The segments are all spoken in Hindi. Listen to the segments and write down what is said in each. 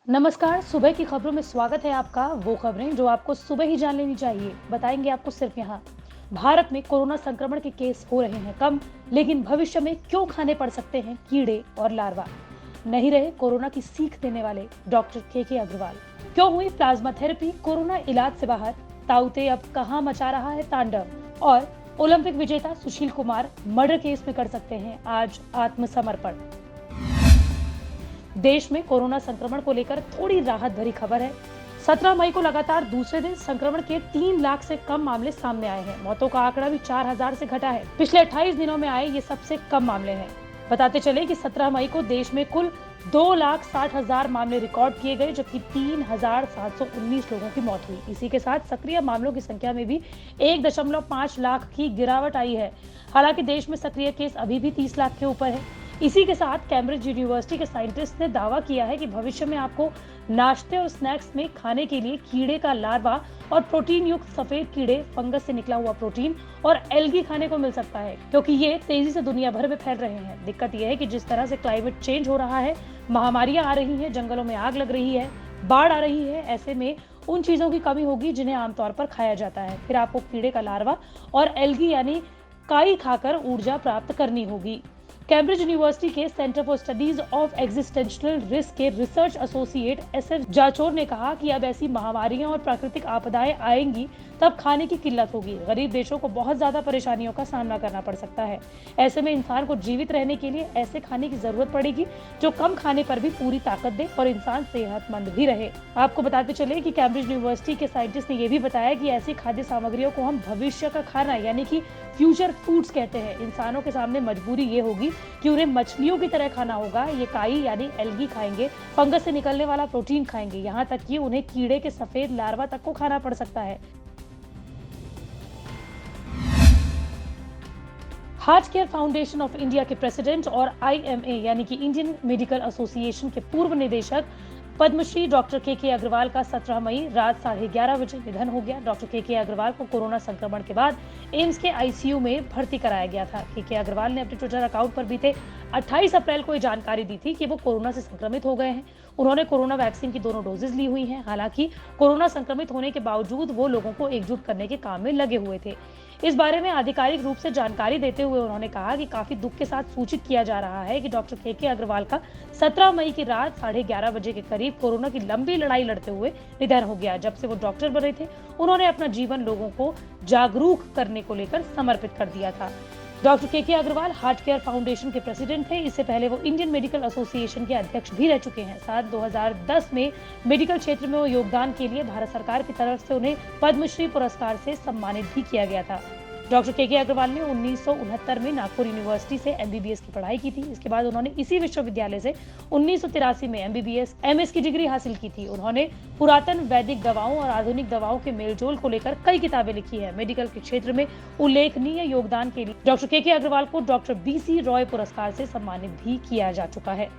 नमस्कार। सुबह की खबरों में स्वागत है आपका। वो खबरें जो आपको सुबह ही जान लेनी चाहिए, बताएंगे आपको सिर्फ यहाँ। भारत में कोरोना संक्रमण के केस हो रहे हैं कम, लेकिन भविष्य में क्यों खाने पड़ सकते हैं कीड़े और लार्वा। नहीं रहे कोरोना की सीख देने वाले डॉक्टर के अग्रवाल। क्यों हुई प्लाज्मा थेरेपी कोरोना इलाज से बाहर। ताउते अब कहाँ मचा रहा है तांडव। और ओलंपिक विजेता सुशील कुमार मर्डर केस में कर सकते हैं आज आत्मसमर्पण। देश में कोरोना संक्रमण को लेकर थोड़ी राहत भरी खबर है। 17 मई को लगातार दूसरे दिन संक्रमण के 3 लाख से कम मामले सामने आए हैं। मौतों का आंकड़ा भी 4000 से घटा है। पिछले 28 दिनों में आए ये सबसे कम मामले हैं। बताते चले कि 17 मई को देश में कुल 2,60,000 मामले रिकॉर्ड किए गए, जबकि 3,719 लोगों की मौत हुई। इसी के साथ सक्रिय मामलों की संख्या में भी 1.5 लाख की गिरावट आई है। हालांकि देश में सक्रिय केस अभी भी 30 लाख के ऊपर है। इसी के साथ कैम्ब्रिज यूनिवर्सिटी के साइंटिस्ट ने दावा किया है कि भविष्य में आपको नाश्ते और स्नैक्स में खाने के लिए कीड़े का लार्वा और प्रोटीन युक्त सफेद कीड़े, फंगस से निकला हुआ प्रोटीन और एल्गी खाने को मिल सकता है, क्योंकि ये तेजी से दुनिया भर में फैल रहे हैं। दिक्कत यह है कि जिस तरह से क्लाइमेट चेंज हो रहा है, महामारियां आ रही हैं, जंगलों में आग लग रही है, बाढ़ आ रही है, ऐसे में उन चीजों की कमी होगी जिन्हें आमतौर पर खाया जाता है। फिर आपको कीड़े का लार्वा और एल्गी यानी काई खाकर ऊर्जा प्राप्त करनी होगी। कैम्ब्रिज यूनिवर्सिटी के centre for studies of existential risk के रिसर्च एसोसिएट SF जाचोर ने कहा कि अब ऐसी महामारियां और प्राकृतिक आपदाएं आएंगी तब खाने की किल्लत होगी। गरीब देशों को बहुत ज्यादा परेशानियों का सामना करना पड़ सकता है। ऐसे में इंसान को जीवित रहने के लिए ऐसे खाने की जरूरत पड़ेगी जो कम खाने पर भी पूरी ताकत दे और इंसान सेहतमंद भी रहे। आपको बताते चले कि कैम्ब्रिज यूनिवर्सिटी के साइंटिस्ट ने यह भी बताया कि ऐसी खाद्य सामग्रियों को हम भविष्य का खाना यानी कि फ्यूचर फूड्स कहते हैं। इंसानों के सामने मजबूरी ये होगी कि उन्हें मछलियों की तरह खाना होगा। ये काई यानी एल्गी खाएंगे, फंगस से निकलने वाला प्रोटीन खाएंगे, यहाँ तक कि उन्हें कीड़े के सफेद लार्वा तक को खाना पड़ सकता है। Heart care foundation of India के प्रेसिडेंट और IMA यानी कि इंडियन मेडिकल एसोसिएशन के पूर्व निदेशक पद्मश्री डॉक्टर के अग्रवाल का 17 मई रात 11:30 बजे निधन हो गया। डॉक्टर के अग्रवाल को कोरोना संक्रमण के बाद एम्स के ICU में भर्ती कराया गया था। के अग्रवाल ने अपने ट्विटर अकाउंट पर बीते 28 अप्रैल को ये जानकारी दी थी कि वो कोरोना से संक्रमित हो गए हैं। उन्होंने कोरोना वैक्सीन की दोनों डोजेज ली हुई हैं। हालांकि कोरोना संक्रमित होने के बावजूद वो लोगों को एकजुट करने के काम में लगे हुए थे। इस बारे में आधिकारिक रूप से जानकारी देते हुए उन्होंने कहा कि काफी दुख के साथ सूचित किया जा रहा है कि डॉक्टर के अग्रवाल का 17 मई की रात 11:30 बजे के करीब कोरोना की लंबी लड़ाई लड़ते हुए निधन हो गया। जब से वो डॉक्टर बने थे, उन्होंने अपना जीवन लोगों को जागरूक करने को लेकर समर्पित कर दिया था। डॉक्टर के अग्रवाल हार्ट केयर फाउंडेशन के प्रेसिडेंट थे। इससे पहले वो इंडियन मेडिकल एसोसिएशन के अध्यक्ष भी रह चुके हैं। साल 2010 में मेडिकल क्षेत्र में वो योगदान के लिए भारत सरकार की तरफ से उन्हें पद्मश्री पुरस्कार से सम्मानित भी किया गया था। डॉक्टर के अग्रवाल ने 1969 में नागपुर यूनिवर्सिटी से MBBS की पढ़ाई की थी। इसके बाद उन्होंने इसी विश्वविद्यालय से 1983 में MBBS MS की डिग्री हासिल की थी। उन्होंने पुरातन वैदिक दवाओं और आधुनिक दवाओं के मेलजोल को लेकर कई किताबें लिखी है। मेडिकल के क्षेत्र में उल्लेखनीय योगदान के लिए डॉक्टर के अग्रवाल को डॉक्टर BC रॉय पुरस्कार से सम्मानित भी किया जा चुका है।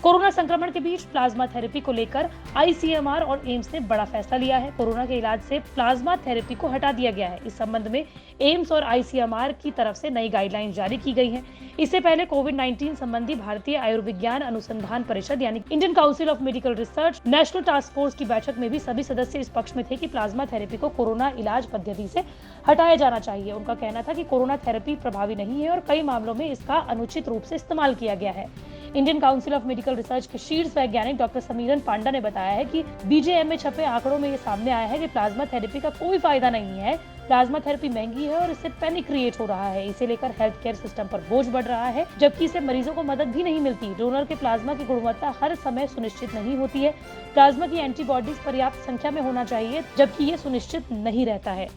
कोरोना संक्रमण के बीच प्लाज्मा थेरेपी को लेकर ICMR और एम्स ने बड़ा फैसला लिया है। कोरोना के इलाज से प्लाज्मा थेरेपी को हटा दिया गया है। इस संबंध में एम्स और ICMR की तरफ से नई गाइडलाइन जारी की गई हैं। इससे पहले कोविड-19 संबंधी भारतीय आयुर्विज्ञान अनुसंधान परिषद यानी Indian council of medical research national task force की बैठक में भी सभी सदस्य इस पक्ष में थे कि प्लाज्मा थेरेपी को कोरोना इलाज पद्धति से हटाया जाना चाहिए। उनका कहना था कि कोरोना थेरेपी प्रभावी नहीं है और कई मामलों में इसका अनुचित रूप से इस्तेमाल किया गया है। Indian council of medical research के शीर्ष वैज्ञानिक डॉक्टर समीरन पांडा ने बताया है कि BJM में छपे आंकड़ों में ये सामने आया है कि प्लाज्मा थेरेपी का कोई फायदा नहीं है। प्लाज्मा थेरेपी महंगी है और इससे पैनिक क्रिएट हो रहा है। इसे लेकर हेल्थ केयर सिस्टम पर बोझ बढ़ रहा है, जबकि इससे मरीजों को मदद भी नहीं मिलती। डोनर के प्लाज्मा की गुणवत्ता हर समय सुनिश्चित नहीं होती है। प्लाज्मा की एंटीबॉडीज पर्याप्त संख्या में होना चाहिए, जबकि ये सुनिश्चित नहीं रहता है।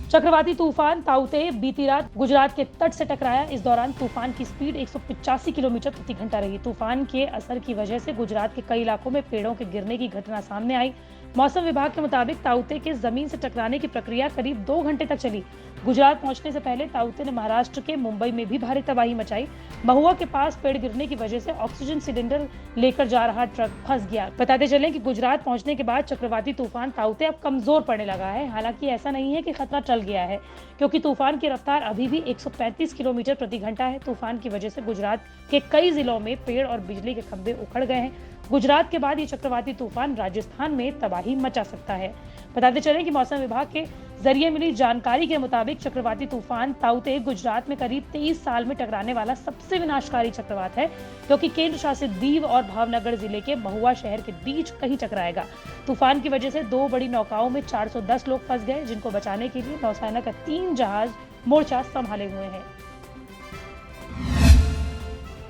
चक्रवाती तूफान ताउते बीती रात गुजरात के तट से टकराया। इस दौरान तूफान की स्पीड 185 किलोमीटर प्रति घंटा रही। तूफान के असर की वजह से गुजरात के कई इलाकों में पेड़ों के गिरने की घटना सामने आई। मौसम विभाग के मुताबिक ताउते के जमीन से टकराने की प्रक्रिया करीब 2 घंटे तक चली। गुजरात पहुंचने से पहले ताऊते ने महाराष्ट्र के मुंबई में भी भारी तबाही मचाई। महुआ के पास पेड़ गिरने की वजह से ऑक्सीजन सिलेंडर लेकर जा रहा ट्रक फंस गया। बताते चलें कि गुजरात पहुंचने के बाद चक्रवाती तूफान ताऊते अब कमजोर पड़ने लगा है। हालांकि ऐसा नहीं है कि खतरा टल गया है, क्योंकि तूफान की रफ्तार अभी भी 135 किलोमीटर प्रति घंटा है। तूफान की वजह से गुजरात के कई जिलों में पेड़ और बिजली के खंभे उखड़ गए हैं। गुजरात के बाद ये चक्रवाती तूफान राजस्थान में तबाही मचा सकता है। बताते चलें कि मौसम विभाग के जरिए मिली जानकारी के मुताबिक चक्रवाती तूफान ताऊते गुजरात में करीब 23 साल में टकराने वाला सबसे विनाशकारी चक्रवात है, क्योंकि केंद्र शासित दीव और भावनगर जिले के महुआ शहर के बीच कहीं टकराएगा। तूफान की वजह से 2 बड़ी नौकाओं में 410 लोग फंस गए, जिनको बचाने के लिए नौसेना का 3 जहाज मोर्चा संभाले हुए हैं।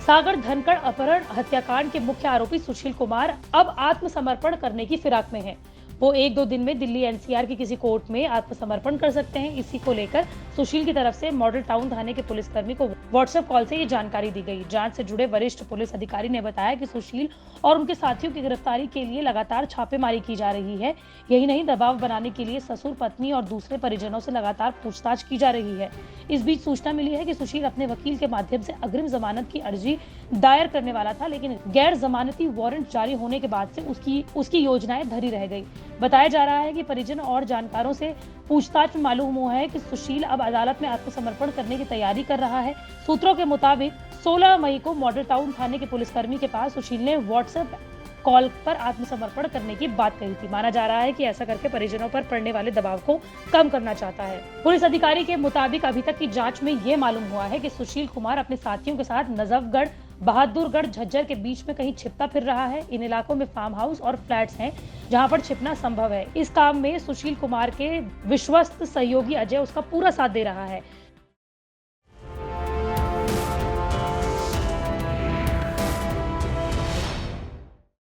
सागर धनखड़ अपहरण हत्याकांड के मुख्य आरोपी सुशील कुमार अब आत्मसमर्पण करने की फिराक में है। वो 1-2 दिन में दिल्ली एनसीआर की किसी कोर्ट में आत्मसमर्पण कर सकते हैं। इसी को लेकर सुशील की तरफ से मॉडल टाउन थाने के पुलिसकर्मी को व्हाट्सएप कॉल से ये जानकारी दी गई। जांच से जुड़े वरिष्ठ पुलिस अधिकारी ने बताया कि सुशील और उनके साथियों की गिरफ्तारी के लिए लगातार छापेमारी की जा रही है। यही नहीं, दबाव बनाने के लिए ससुर, पत्नी और दूसरे परिजनों से लगातार पूछताछ की जा रही है। इस बीच सूचना मिली है कि सुशील अपने वकील के माध्यम से अग्रिम जमानत की अर्जी दायर करने वाला था, लेकिन गैर जमानती वारंट जारी होने के बाद से उसकी योजनाएं धरी रह गई। बताया जा रहा है कि परिजन और जानकारों से पूछताछ में मालूम हुआ है कि सुशील अब अदालत में आत्मसमर्पण करने की तैयारी कर रहा है। सूत्रों के मुताबिक 16 मई को मॉडल टाउन थाने के पुलिसकर्मी के पास सुशील ने व्हाट्सएप कॉल पर आत्मसमर्पण करने की बात कही थी। माना जा रहा है कि ऐसा करके परिजनों पर पड़ने वाले दबाव को कम करना चाहता है। पुलिस अधिकारी के मुताबिक अभी तक की जांच में ये मालूम हुआ है कि सुशील कुमार अपने साथियों के साथ नजफगढ़, बहादुरगढ़, झज्जर के बीच में कहीं छिपता फिर रहा है। इन इलाकों में फार्म हाउस और फ्लैट्स हैं जहां पर छिपना संभव है। इस काम में सुशील कुमार के विश्वस्त सहयोगी अजय उसका पूरा साथ दे रहा है।